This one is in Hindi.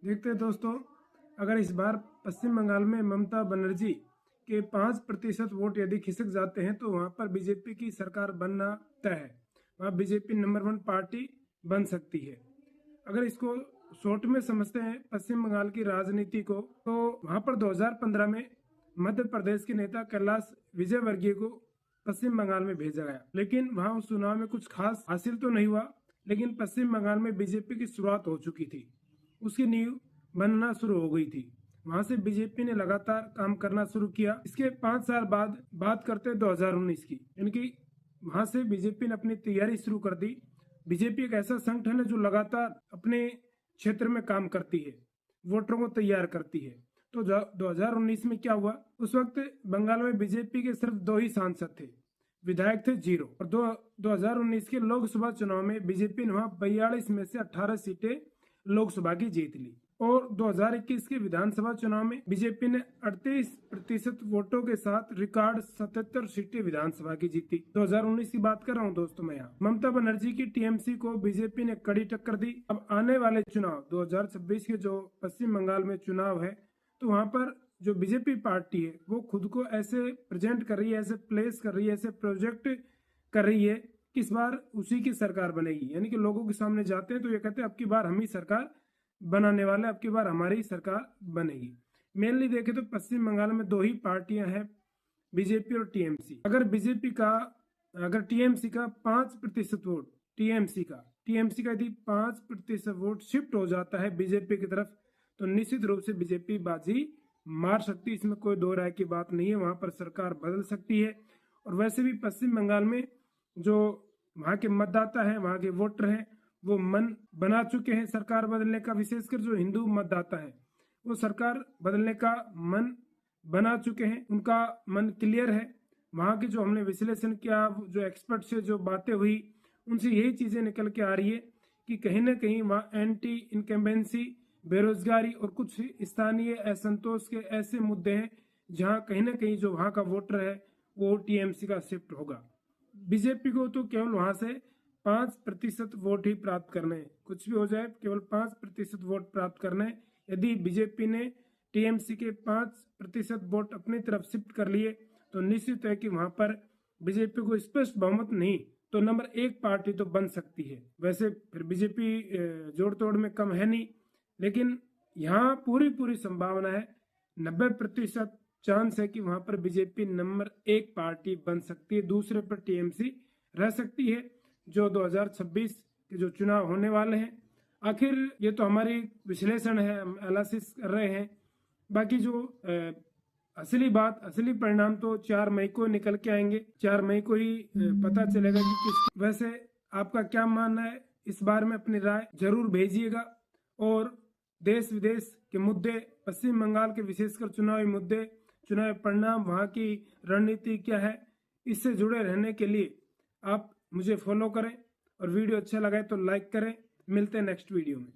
देखते हैं दोस्तों, अगर इस बार पश्चिम बंगाल में ममता बनर्जी के 5% वोट यदि खिसक जाते हैं तो वहां पर बीजेपी की सरकार बनना तय है। वहां बीजेपी नंबर 1 पार्टी बन सकती है। अगर इसको शॉर्ट में समझते हैं पश्चिम बंगाल की राजनीति को, तो वहां पर 2015 में मध्य प्रदेश के नेता कैलाश विजयवर्गीय को पश्चिम बंगाल में भेजा गया, लेकिन वहां उस चुनाव में कुछ खास हासिल तो नहीं हुआ। लेकिन पश्चिम बंगाल में बीजेपी की शुरुआत हो चुकी थी, उसकी नींव बनना शुरू हो गई थी। वहां से बीजेपी ने लगातार काम करना शुरू किया। इसके 5 साल बाद बात करते 2019 की, यानी वहां से बीजेपी ने अपनी तैयारी शुरू कर दी। बीजेपी एक ऐसा संगठन है जो लगातार अपने क्षेत्र में काम करती है, वोटरों को तैयार करती है। तो 2019 में क्या हुआ, उस वक्त बंगाल में बीजेपी के सिर्फ 2 ही सांसद थे, विधायक थे 0। और 2019 के लोकसभा चुनाव में बीजेपी ने वहां 42 में से 18 सीटें लोकसभा की जीत ली। और 2021 के विधानसभा चुनाव में बीजेपी ने 38% वोटों के साथ रिकॉर्ड 77 सीटें विधानसभा की जीती। 2019 की बात कर रहा हूं दोस्तों मैं यहाँ। ममता बनर्जी की टीएमसी को बीजेपी ने कड़ी टक्कर दी। अब आने वाले चुनाव 2026 के जो पश्चिम बंगाल में चुनाव है, तो वहां पर जो बीजेपी पार्टी है वो खुद को ऐसे प्रेजेंट कर रही है, ऐसे प्लेस कर रही है, ऐसे प्रोजेक्ट कर रही है कि इस बार उसी की सरकार बनेगी। यानी कि लोगों के सामने जाते हैं तो ये कहते हैं अब की बार हम ही सरकार बनाने वाले, अब की बार हमारी सरकार बनेगी। मेनली देखे तो पश्चिम बंगाल में 2 ही पार्टियां हैं, बीजेपी और टीएमसी। अगर टीएमसी का 5% वोट, टीएमसी का यदि 5% वोट शिफ्ट हो जाता है बीजेपी की तरफ, तो निश्चित रूप से बीजेपी बाजी मार सकती है। इसमें कोई दो राय की बात नहीं है, वहां पर सरकार बदल सकती है। और वैसे भी पश्चिम बंगाल में जो वहां के मतदाता हैं, वहां के वोटर हैं, वो मन बना चुके हैं सरकार बदलने का। विशेषकर जो हिंदू मतदाता है वो सरकार बदलने का मन बना चुके हैं, उनका मन क्लियर है। वहां के जो हमने विश्लेषण किया, जो एक्सपर्ट से जो बातें हुई, उनसे यही चीजें निकल के आ रही है कि कहीं ना कहीं वहां एंटी इनकम्बेंसी, बेरोजगारी और कुछ स्थानीय असंतोष के ऐसे मुद्दे हैं जहां कहीं ना कहीं जो वहां का वोटर है वो टीएमसी का शिफ्ट होगा। बीजेपी को तो केवल वहां से 5% वोट ही प्राप्त करने हैं, कुछ भी हो जाए केवल 5% वोट प्राप्त करने हैं। यदि बीजेपी ने टीएमसी के 5% वोट अपनी तरफ शिफ्ट कर लिए तो निश्चित है कि वहां पर बीजेपी को स्पष्ट बहुमत नहीं तो नंबर 1 पार्टी तो बन सकती है। वैसे फिर बीजेपी जोड़ तोड़ में कम है नहीं, लेकिन यहाँ पूरी संभावना है, 90% चांस है कि वहां पर बीजेपी नंबर 1 पार्टी बन सकती है, दूसरे पर टीएमसी रह सकती है जो 2026 के जो चुनाव होने वाले हैं। आखिर ये तो हमारी विश्लेषण है, हम एनालिसिस कर रहे हैं। बाकी जो असली परिणाम तो 4 मई को निकल के आएंगे। 4 मई को ही पता चलेगा कि किस। वैसे आपका क्या मानना है इस बारे में अपनी राय जरूर भेजिएगा। और देश विदेश के मुद्दे, पश्चिम बंगाल के विशेषकर चुनावी मुद्दे, चुनावी परिणाम, वहां की रणनीति क्या है, इससे जुड़े रहने के लिए आप मुझे फॉलो करें और वीडियो अच्छा लगे तो लाइक करें। मिलते हैं नेक्स्ट वीडियो में।